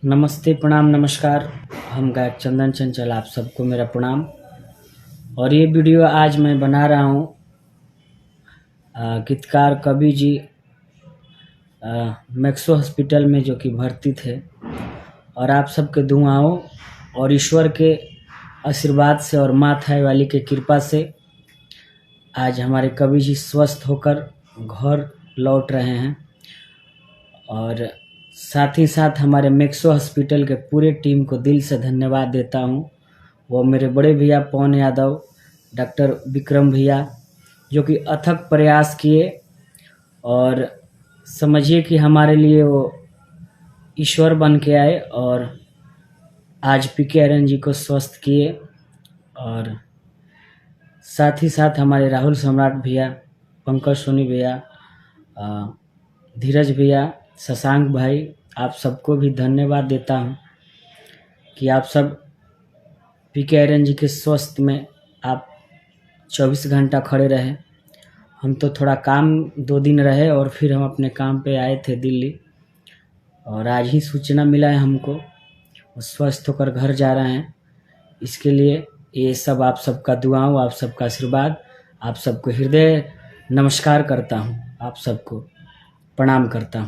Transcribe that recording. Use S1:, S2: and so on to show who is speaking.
S1: नमस्ते, प्रणाम, नमस्कार। हम गायक चंदन चंचल, आप सबको मेरा प्रणाम। और ये वीडियो आज मैं बना रहा हूँ गीतकार कवि जी मैक्सो हॉस्पिटल में जो कि भर्ती थे, और आप सबके दुआओं और ईश्वर के आशीर्वाद से और माँ थाई वाली के कृपा से आज हमारे कवि जी स्वस्थ होकर घर लौट रहे हैं। और साथ ही साथ हमारे मैक्सो हॉस्पिटल के पूरे टीम को दिल से धन्यवाद देता हूँ। वो मेरे बड़े भैया पवन यादव, डॉक्टर विक्रम भैया, जो कि अथक प्रयास किए और समझिए कि हमारे लिए वो ईश्वर बन के आए और आज पीके आर्यन जी को स्वस्थ किए। और साथ ही साथ हमारे राहुल सम्राट भैया, पंकज सोनी भैया, धीरज भैया, शशांक भाई, आप सबको भी धन्यवाद देता हूँ कि आप सब पीके आर्यन जी के स्वास्थ्य में आप 24 घंटा खड़े रहे। हम तो थोड़ा काम 2 दिन रहे और फिर हम अपने काम पे आए थे दिल्ली, और आज ही सूचना मिला है हमको वो स्वस्थ होकर घर जा रहे हैं। इसके लिए ये सब आप सबका दुआओं, आप सबका आशीर्वाद, आप सबको हृदय नमस्कार करता हूँ, आप सबको प्रणाम करता हूँ।